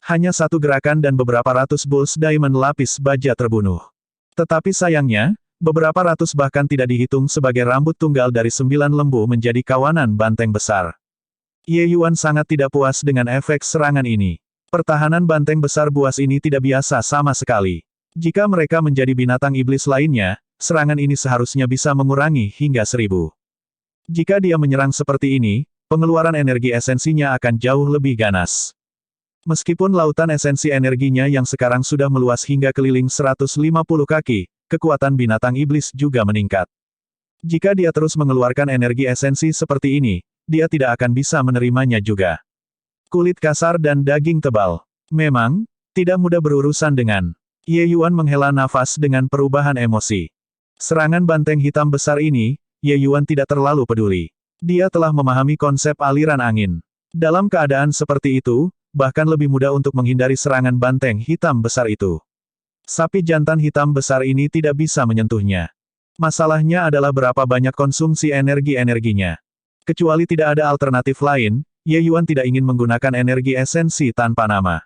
Hanya satu gerakan dan beberapa ratus Bulls Diamond lapis baja terbunuh. Tetapi sayangnya, beberapa ratus bahkan tidak dihitung sebagai rambut tunggal dari 9 lembu menjadi kawanan banteng besar. Ye Yuan sangat tidak puas dengan efek serangan ini. Pertahanan banteng besar buas ini tidak biasa sama sekali. Jika mereka menjadi binatang iblis lainnya, serangan ini seharusnya bisa mengurangi hingga 1000. Jika dia menyerang seperti ini, pengeluaran energi esensinya akan jauh lebih ganas. Meskipun lautan esensi energinya yang sekarang sudah meluas hingga keliling 150 kaki, kekuatan binatang iblis juga meningkat. Jika dia terus mengeluarkan energi esensi seperti ini, dia tidak akan bisa menerimanya juga. Kulit kasar dan daging tebal. Memang, tidak mudah berurusan dengan. Ye Yuan menghela nafas dengan perubahan emosi. Serangan banteng hitam besar ini, Ye Yuan tidak terlalu peduli. Dia telah memahami konsep aliran angin. Dalam keadaan seperti itu, bahkan lebih mudah untuk menghindari serangan banteng hitam besar itu. Sapi jantan hitam besar ini tidak bisa menyentuhnya. Masalahnya adalah berapa banyak konsumsi energi-energinya. Kecuali tidak ada alternatif lain, Ye Yuan tidak ingin menggunakan energi esensi tanpa nama.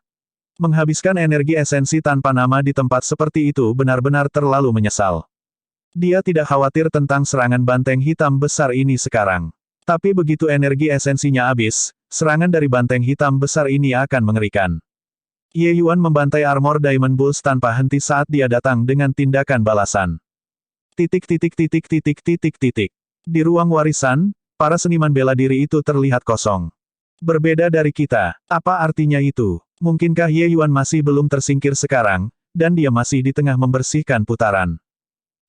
Menghabiskan energi esensi tanpa nama di tempat seperti itu benar-benar terlalu menyesal. Dia tidak khawatir tentang serangan banteng hitam besar ini sekarang. Tapi begitu energi esensinya habis, serangan dari banteng hitam besar ini akan mengerikan. Ye Yuan membantai armor Diamond Bulls tanpa henti saat dia datang dengan tindakan balasan. Titik. Di ruang warisan, para seniman bela diri itu terlihat kosong. Berbeda dari kita, apa artinya itu? Mungkinkah Ye Yuan masih belum tersingkir sekarang, dan dia masih di tengah membersihkan putaran?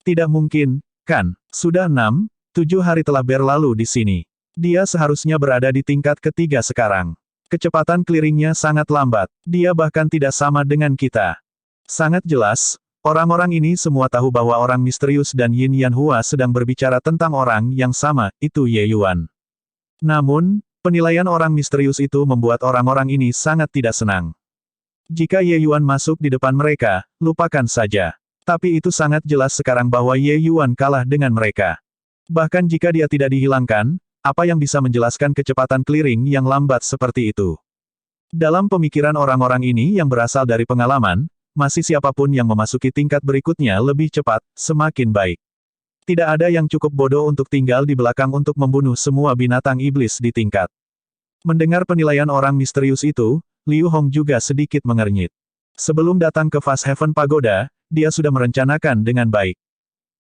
Tidak mungkin, kan? Sudah 6-7 hari telah berlalu di sini. Dia seharusnya berada di tingkat ketiga sekarang. Kecepatan clearingnya sangat lambat, dia bahkan tidak sama dengan kita. Sangat jelas, orang-orang ini semua tahu bahwa orang misterius dan Yin Yanhua sedang berbicara tentang orang yang sama, itu Ye Yuan. Namun, penilaian orang misterius itu membuat orang-orang ini sangat tidak senang. Jika Ye Yuan masuk di depan mereka, lupakan saja. Tapi itu sangat jelas sekarang bahwa Ye Yuan kalah dengan mereka. Bahkan jika dia tidak dihilangkan, apa yang bisa menjelaskan kecepatan clearing yang lambat seperti itu? Dalam pemikiran orang-orang ini yang berasal dari pengalaman, masih siapapun yang memasuki tingkat berikutnya lebih cepat, semakin baik. Tidak ada yang cukup bodoh untuk tinggal di belakang untuk membunuh semua binatang iblis di tingkat. Mendengar penilaian orang misterius itu, Liu Hong juga sedikit mengernyit. Sebelum datang ke Fast Heaven Pagoda, dia sudah merencanakan dengan baik.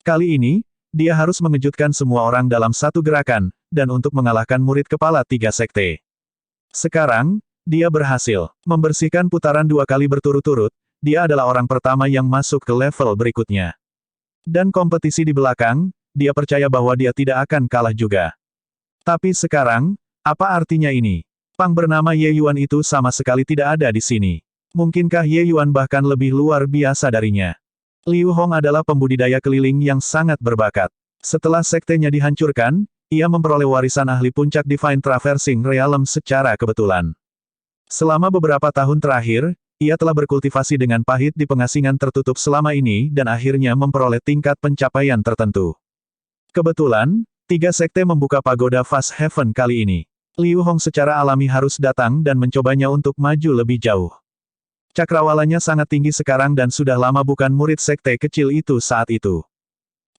Kali ini, dia harus mengejutkan semua orang dalam satu gerakan, dan untuk mengalahkan murid kepala 3 sekte. Sekarang, dia berhasil membersihkan putaran 2 kali berturut-turut, dia adalah orang pertama yang masuk ke level berikutnya. Dan kompetisi di belakang, dia percaya bahwa dia tidak akan kalah juga. Tapi sekarang, apa artinya ini? Pang bernama Ye Yuan itu sama sekali tidak ada di sini. Mungkinkah Ye Yuan bahkan lebih luar biasa darinya? Liu Hong adalah pembudidaya keliling yang sangat berbakat. Setelah sektenya dihancurkan, ia memperoleh warisan ahli puncak Divine Traversing Realm secara kebetulan. Selama beberapa tahun terakhir, ia telah berkultivasi dengan pahit di pengasingan tertutup selama ini dan akhirnya memperoleh tingkat pencapaian tertentu. Kebetulan, 3 sekte membuka pagoda Fast Heaven kali ini. Liu Hong secara alami harus datang dan mencobanya untuk maju lebih jauh. Cakrawalanya sangat tinggi sekarang dan sudah lama bukan murid sekte kecil itu saat itu.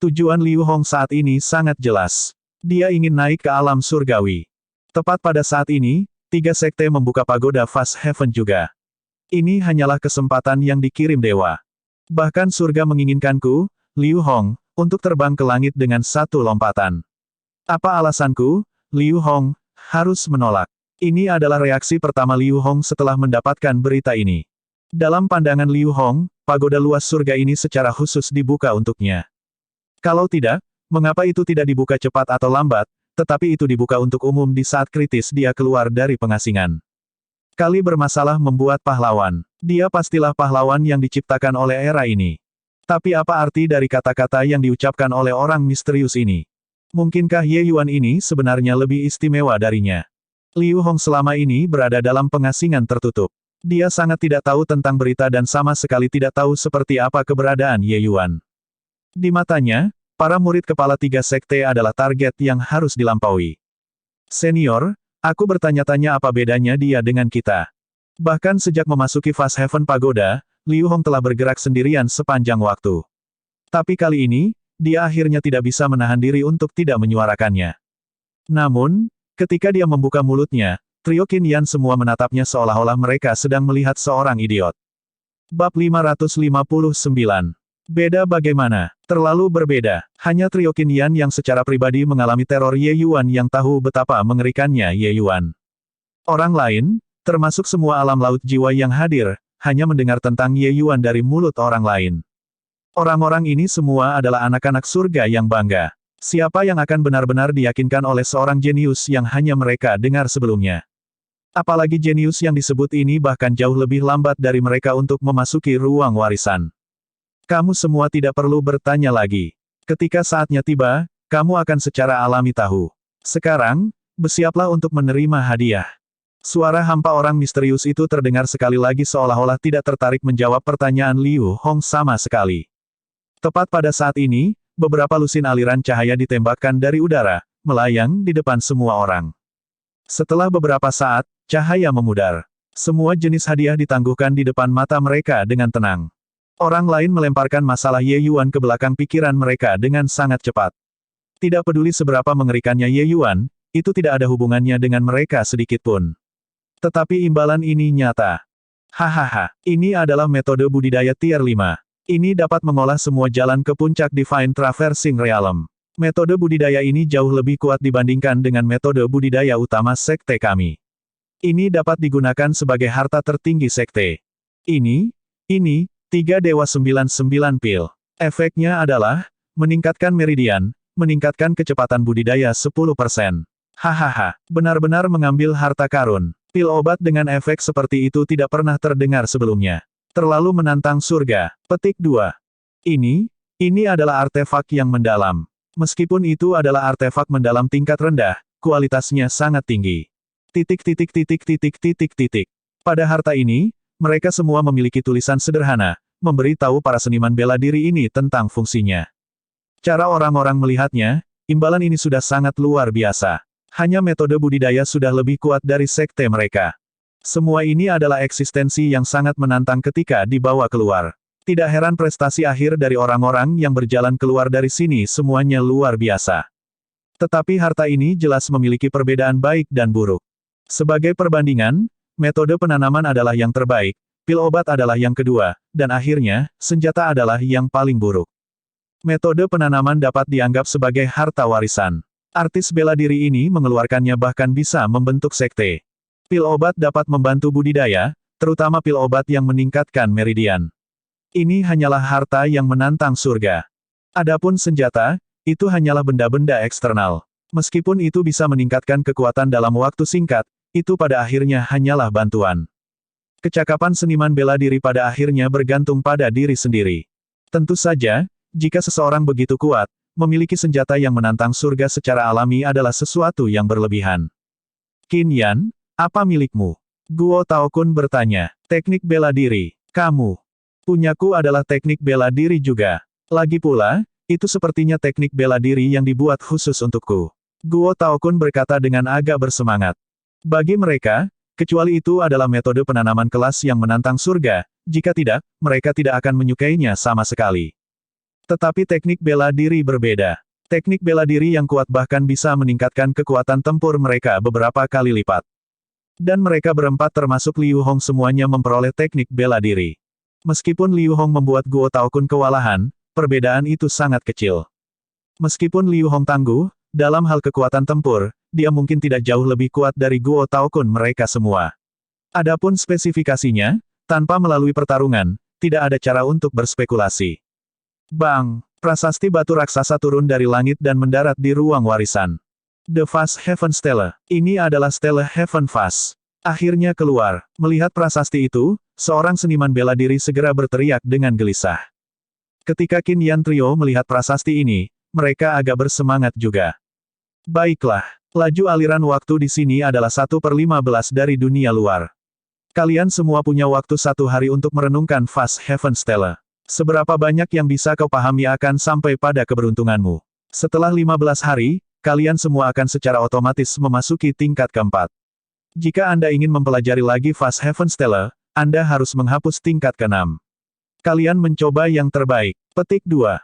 Tujuan Liu Hong saat ini sangat jelas. Dia ingin naik ke alam surgawi. Tepat pada saat ini, 3 sekte membuka pagoda Fast Heaven juga. Ini hanyalah kesempatan yang dikirim dewa. Bahkan surga menginginkanku, Liu Hong, untuk terbang ke langit dengan satu lompatan. Apa alasanku? Liu Hong harus menolak. Ini adalah reaksi pertama Liu Hong setelah mendapatkan berita ini. Dalam pandangan Liu Hong, pagoda luas surga ini secara khusus dibuka untuknya. Kalau tidak, mengapa itu tidak dibuka cepat atau lambat, tetapi itu dibuka untuk umum di saat kritis dia keluar dari pengasingan. Kali bermasalah membuat pahlawan. Dia pastilah pahlawan yang diciptakan oleh era ini. Tapi apa arti dari kata-kata yang diucapkan oleh orang misterius ini? Mungkinkah Ye Yuan ini sebenarnya lebih istimewa darinya? Liu Hong selama ini berada dalam pengasingan tertutup. Dia sangat tidak tahu tentang berita dan sama sekali tidak tahu seperti apa keberadaan Ye Yuan. Di matanya, para murid kepala 3 sekte adalah target yang harus dilampaui. Senior, aku bertanya-tanya apa bedanya dia dengan kita. Bahkan sejak memasuki Fast Heaven Pagoda, Liu Hong telah bergerak sendirian sepanjang waktu. Tapi kali ini, dia akhirnya tidak bisa menahan diri untuk tidak menyuarakannya. Namun, ketika dia membuka mulutnya, trio Qin Yan semua menatapnya seolah-olah mereka sedang melihat seorang idiot. Bab 559. Beda bagaimana? Terlalu berbeda. Hanya trio Qin Yan yang secara pribadi mengalami teror Ye Yuan yang tahu betapa mengerikannya Ye Yuan. Orang lain, termasuk semua alam laut jiwa yang hadir, hanya mendengar tentang Ye Yuan dari mulut orang lain. Orang-orang ini semua adalah anak-anak surga yang bangga. Siapa yang akan benar-benar diyakinkan oleh seorang jenius yang hanya mereka dengar sebelumnya? Apalagi jenius yang disebut ini bahkan jauh lebih lambat dari mereka untuk memasuki ruang warisan. Kamu semua tidak perlu bertanya lagi. Ketika saatnya tiba, kamu akan secara alami tahu. Sekarang, bersiaplah untuk menerima hadiah. Suara hampa orang misterius itu terdengar sekali lagi seolah-olah tidak tertarik menjawab pertanyaan Liu Hong sama sekali. Tepat pada saat ini, beberapa lusin aliran cahaya ditembakkan dari udara, melayang di depan semua orang. Setelah beberapa saat, cahaya memudar. Semua jenis hadiah ditangguhkan di depan mata mereka dengan tenang. Orang lain melemparkan masalah Ye Yuan ke belakang pikiran mereka dengan sangat cepat. Tidak peduli seberapa mengerikannya Ye Yuan, itu tidak ada hubungannya dengan mereka sedikitpun. Tetapi imbalan ini nyata. Hahaha, ini adalah metode budidaya tier 5. Ini dapat mengolah semua jalan ke puncak Divine Traversing Realm. Metode budidaya ini jauh lebih kuat dibandingkan dengan metode budidaya utama sekte kami. Ini dapat digunakan sebagai harta tertinggi sekte. Ini, 3 Dewa 99 Pil. Efeknya adalah, meningkatkan meridian, meningkatkan kecepatan budidaya 10%. Hahaha, benar-benar mengambil harta karun. Pil obat dengan efek seperti itu tidak pernah terdengar sebelumnya. Terlalu menantang surga. Petik 2. Ini adalah artefak yang mendalam. Meskipun itu adalah artefak mendalam tingkat rendah, kualitasnya sangat tinggi. Pada harta ini, mereka semua memiliki tulisan sederhana, memberi tahu para seniman bela diri ini tentang fungsinya. Cara orang-orang melihatnya, imbalan ini sudah sangat luar biasa. Hanya metode budidaya sudah lebih kuat dari sekte mereka. Semua ini adalah eksistensi yang sangat menantang ketika dibawa keluar. Tidak heran prestasi akhir dari orang-orang yang berjalan keluar dari sini semuanya luar biasa. Tetapi harta ini jelas memiliki perbedaan baik dan buruk. Sebagai perbandingan, metode penanaman adalah yang terbaik, pil obat adalah yang kedua, dan akhirnya, senjata adalah yang paling buruk. Metode penanaman dapat dianggap sebagai harta warisan. Artis bela diri ini mengeluarkannya bahkan bisa membentuk sekte. Pil obat dapat membantu budidaya, terutama pil obat yang meningkatkan meridian. Ini hanyalah harta yang menantang surga. Adapun senjata, itu hanyalah benda-benda eksternal. Meskipun itu bisa meningkatkan kekuatan dalam waktu singkat, itu pada akhirnya hanyalah bantuan. Kecakapan seniman bela diri pada akhirnya bergantung pada diri sendiri. Tentu saja, jika seseorang begitu kuat, memiliki senjata yang menantang surga secara alami adalah sesuatu yang berlebihan. Qin Yan, apa milikmu? Guo Taokun bertanya. Teknik bela diri. Kamu. Punyaku adalah teknik bela diri juga. Lagi pula, itu sepertinya teknik bela diri yang dibuat khusus untukku. Guo Taokun berkata dengan agak bersemangat. Bagi mereka, kecuali itu adalah metode penanaman kelas yang menantang surga, jika tidak, mereka tidak akan menyukainya sama sekali. Tetapi teknik bela diri berbeda. Teknik bela diri yang kuat bahkan bisa meningkatkan kekuatan tempur mereka beberapa kali lipat. Dan mereka berempat termasuk Liu Hong semuanya memperoleh teknik bela diri. Meskipun Liu Hong membuat Guo Taokun kewalahan, perbedaan itu sangat kecil. Meskipun Liu Hong tangguh, dalam hal kekuatan tempur, dia mungkin tidak jauh lebih kuat dari Guo Taokun mereka semua. Adapun spesifikasinya, Tanpa melalui pertarungan, tidak ada cara untuk berspekulasi. Bang! Prasasti batu raksasa turun dari langit dan mendarat di ruang warisan. The Vast Heaven Stele. Ini adalah stele Heaven Vast. Akhirnya keluar. Melihat prasasti itu, seorang seniman bela diri segera berteriak dengan gelisah. Ketika Qin Yan Trio melihat prasasti ini, mereka agak bersemangat juga. Baiklah, laju aliran waktu di sini adalah 1/15 dari dunia luar. Kalian semua punya waktu 1 hari untuk merenungkan Vast Heaven Stele. Seberapa banyak yang bisa kau pahami akan sampai pada keberuntunganmu. Setelah 15 hari, kalian semua akan secara otomatis memasuki tingkat keempat. Jika Anda ingin mempelajari lagi Vast Heaven Stele, Anda harus menghapus tingkat ke-6. Kalian mencoba yang terbaik. Petik 2.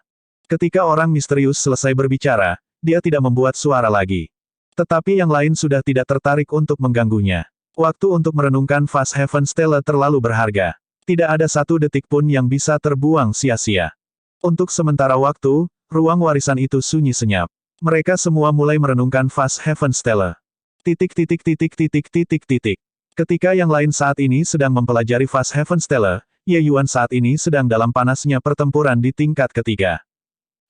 Ketika orang misterius selesai berbicara, dia tidak membuat suara lagi. Tetapi yang lain sudah tidak tertarik untuk mengganggunya. Waktu untuk merenungkan Vast Heaven Stele terlalu berharga. Tidak ada 1 detik pun yang bisa terbuang sia-sia. Untuk sementara waktu, ruang warisan itu sunyi senyap. Mereka semua mulai merenungkan Vast Heaven Stele. Ketika yang lain saat ini sedang mempelajari Vast Heaven Stele, Ye Yuan saat ini sedang dalam panasnya pertempuran di tingkat ketiga.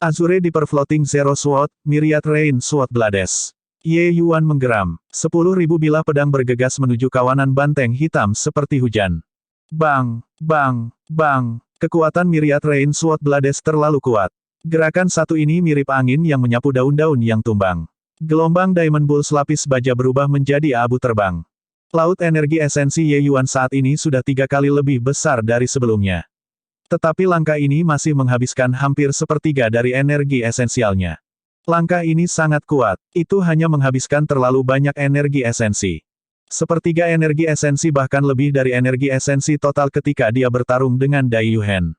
Azure Deeper Floating Zero Sword, Myriad Rain Sword Blades. Ye Yuan menggeram. 10.000 bilah pedang bergegas menuju kawanan banteng hitam seperti hujan. Bang, bang, bang. Kekuatan Myriad Rain Sword Blades terlalu kuat. Gerakan satu ini mirip angin yang menyapu daun-daun yang tumbang. Gelombang Diamond Bulls lapis baja berubah menjadi abu terbang. Laut energi esensi Ye Yuan saat ini sudah 3 kali lebih besar dari sebelumnya. Tetapi langkah ini masih menghabiskan hampir sepertiga dari energi esensialnya. Langkah ini sangat kuat. Itu hanya menghabiskan terlalu banyak energi esensi. Sepertiga energi esensi bahkan lebih dari energi esensi total ketika dia bertarung dengan Dai Yuhen.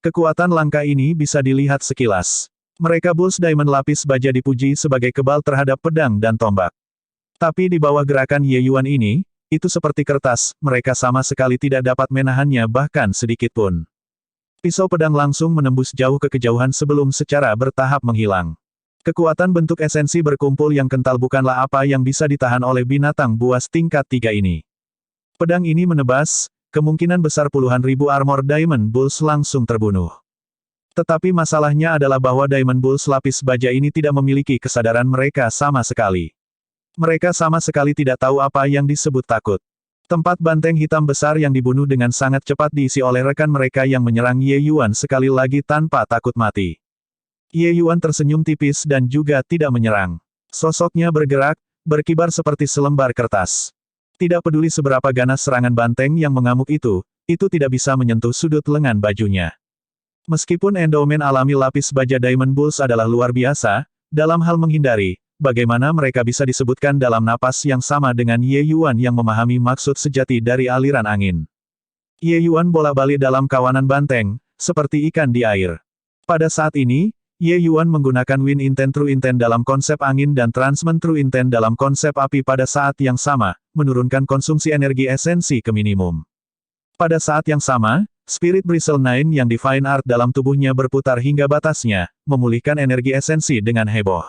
Kekuatan langkah ini bisa dilihat sekilas. Mereka Bulls Diamond lapis baja dipuji sebagai kebal terhadap pedang dan tombak. Tapi di bawah gerakan Ye Yuan ini, itu seperti kertas, mereka sama sekali tidak dapat menahannya bahkan sedikit pun. Pisau pedang langsung menembus jauh ke kejauhan sebelum secara bertahap menghilang. Kekuatan bentuk esensi berkumpul yang kental bukanlah apa yang bisa ditahan oleh binatang buas tingkat 3 ini. Pedang ini menebas, kemungkinan besar puluhan ribu armor Diamond Bulls langsung terbunuh. Tetapi masalahnya adalah bahwa Diamond Bulls lapis baja ini tidak memiliki kesadaran mereka sama sekali. Mereka sama sekali tidak tahu apa yang disebut takut. Tempat banteng hitam besar yang dibunuh dengan sangat cepat diisi oleh rekan mereka yang menyerang Ye Yuan sekali lagi tanpa takut mati. Ye Yuan tersenyum tipis dan juga tidak menyerang. Sosoknya bergerak, berkibar seperti selembar kertas. Tidak peduli seberapa ganas serangan banteng yang mengamuk itu tidak bisa menyentuh sudut lengan bajunya. Meskipun endowment alami lapis baja Diamond Bulls adalah luar biasa, dalam hal menghindari, bagaimana mereka bisa disebutkan dalam napas yang sama dengan Ye Yuan yang memahami maksud sejati dari aliran angin. Ye Yuan bolak-balik dalam kawanan banteng, seperti ikan di air. Pada saat ini, Ye Yuan menggunakan Wind Intent True Intent dalam konsep angin dan Transcend True Intent dalam konsep api pada saat yang sama, menurunkan konsumsi energi esensi ke minimum. Pada saat yang sama, Spirit Bristle Nine yang Divine Art dalam tubuhnya berputar hingga batasnya, memulihkan energi esensi dengan heboh.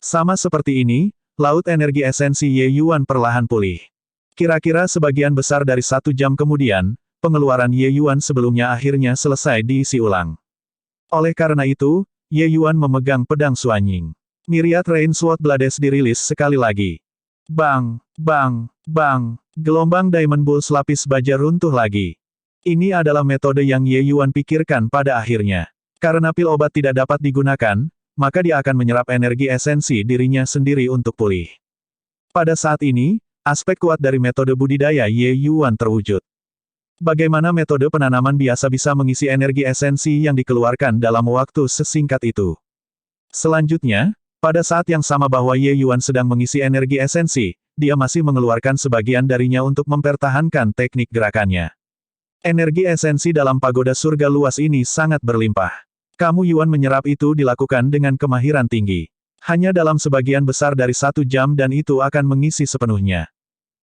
Sama seperti ini, laut energi esensi Ye Yuan perlahan pulih. Kira-kira sebagian besar dari 1 jam kemudian, pengeluaran Ye Yuan sebelumnya akhirnya selesai diisi ulang. Oleh karena itu, Ye Yuan memegang pedang Suanying. Myriad Rain Sword Blades dirilis sekali lagi. Bang, bang, bang, gelombang Diamond Bulls lapis baja runtuh lagi. Ini adalah metode yang Ye Yuan pikirkan pada akhirnya. Karena pil obat tidak dapat digunakan, maka dia akan menyerap energi esensi dirinya sendiri untuk pulih. Pada saat ini, aspek kuat dari metode budidaya Ye Yuan terwujud. Bagaimana metode penanaman biasa bisa mengisi energi esensi yang dikeluarkan dalam waktu sesingkat itu? Selanjutnya, pada saat yang sama bahwa Ye Yuan sedang mengisi energi esensi, dia masih mengeluarkan sebagian darinya untuk mempertahankan teknik gerakannya. Energi esensi dalam pagoda surga luas ini sangat berlimpah. Kamu Yuan menyerap itu dilakukan dengan kemahiran tinggi. Hanya dalam sebagian besar dari 1 jam dan itu akan mengisi sepenuhnya.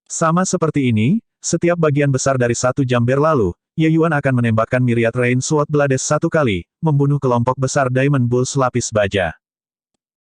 Sama seperti ini, setiap bagian besar dari 1 jam berlalu, Ye Yuan akan menembakkan Myriad Rain Sword Blades 1 kali, membunuh kelompok besar Diamond Bulls lapis baja.